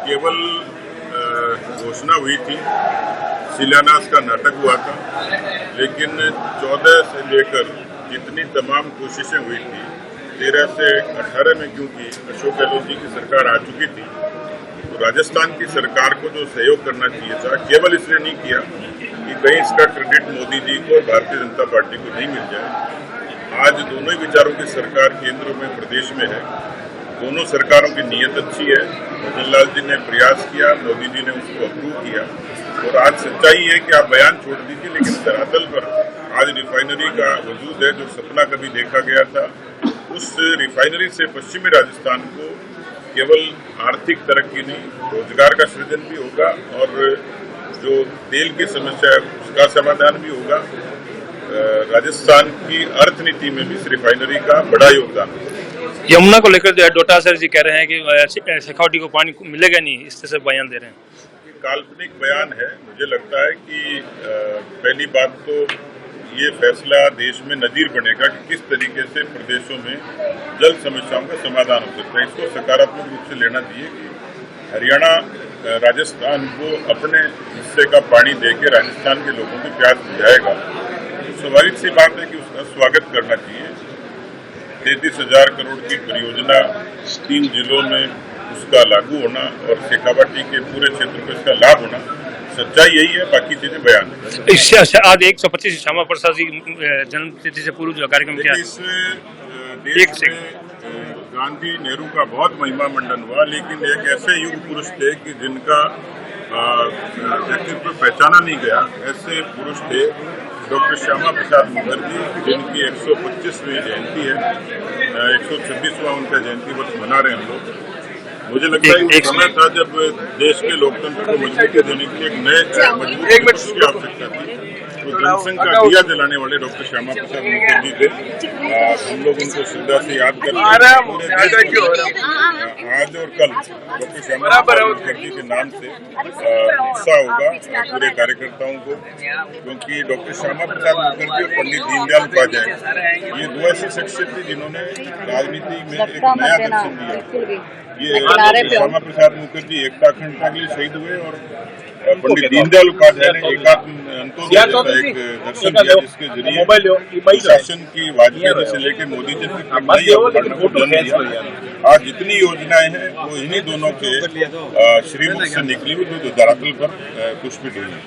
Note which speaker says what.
Speaker 1: केवल घोषणा हुई थी, शिलान्यास का नाटक हुआ था, लेकिन 14 से लेकर जितनी तमाम कोशिशें हुई थी, 13 से 18 में क्योंकि अशोक गहलोत जी की सरकार आ चुकी थी, तो राजस्थान की सरकार को जो सहयोग करना चाहिए था, केवल इसलिए नहीं किया कि कहीं इसका क्रेडिट मोदी जी को और भारतीय जनता पार्टी को नहीं मिल जाए। आज दोनों ही विचारों की सरकार केंद्र में प्रदेश में है, दोनों सरकारों की नीयत अच्छी है। भजन लाल जी ने प्रयास किया, मोदी जी ने उसको अप्रूव किया, और आज सच्चाई है कि आप बयान छोड़ दीजिए, लेकिन धरातल पर आज रिफाइनरी का वजूद है। जो सपना कभी देखा गया था, उस रिफाइनरी से पश्चिमी राजस्थान को केवल आर्थिक तरक्की नहीं, रोजगार का सृजन भी होगा, और जो तेल की समस्या है उसका समाधान भी होगा। राजस्थान की अर्थनीति में भी इस रिफाइनरी का बड़ा योगदान है।
Speaker 2: यमुना को लेकर जो है डोटासर जी कह रहे हैं कि शेखावटी को पानी मिलेगा नहीं, इस तरह से बयान दे रहे हैं।
Speaker 1: काल्पनिक बयान है। मुझे लगता है कि पहली बात तो ये फैसला देश में नजीर बनेगा कि किस तरीके से प्रदेशों में जल समस्याओं का समाधान हो सकता है। इसको सकारात्मक रूप से लेना चाहिए कि हरियाणा राजस्थान को अपने हिस्से का पानी देकर राजस्थान के लोगों की प्यास बुझाएगा। स्वाभाविक सी बात है कि उसका स्वागत करना चाहिए। 33,000 करोड़ की परियोजना 3 जिलों में उसका लागू होना और शेखावटी के पूरे क्षेत्र को इसका लाभ होना, सच्चाई यही है, बाकी चीजें बयान है।
Speaker 2: इससे आज 125 श्यामा प्रसाद जी जन्मतिथि से पूर्व जो कार्यक्रम किया,
Speaker 1: इस देश में गांधी नेहरू का बहुत महिमा मंडन हुआ, लेकिन एक ऐसे युग पुरुष थे कि जिनका व्यक्तित्व पहचाना नहीं गया। ऐसे पुरुष थे डॉक्टर श्यामा प्रसाद मुखर्जी, जिनकी 125वीं जयंती है, 126वां उनका जयंती वर्ष मना रहे हैं हम लोग। मुझे लगता है कि समय था जब देश के लोकतंत्र को मजबूती देने के लिए एक नए मजबूत पुरुष की आवश्यकता थी। तो जनसंघ का दिया जलाने वाले डॉक्टर श्यामा प्रसाद मुखर्जी थे। हम लोग उनको श्रद्धा से याद करते हैं। आज और कल डॉक्टर श्यामा प्रसाद मुखर्जी के नाम से उत्साह होगा पूरे कार्यकर्ताओं को, क्योंकि डॉक्टर श्यामा प्रसाद मुखर्जी और पंडित दीनदयाल उपाध्याय ये दो ऐसी शख्सियत थी जिन्होंने राजनीति में एक नया दर्शन दिया। ये डॉक्टर श्यामा प्रसाद मुखर्जी एकता अखंडता के लिए शहीद हुए, और पंडित दीनदयाल उपाध्याय ने एकात्म अंत्योदय जैसा एक दर्शन दिया, जिसके जरिए शासन की वाजपेयी से लेकर मोदी जी तक नई अवधारणा को जन्म दिया। आज जितनी योजनाएं हैं वो इन्हीं दोनों के श्रीमुख से निकली हुई, जो धरातल पर पुष्पित हुई है।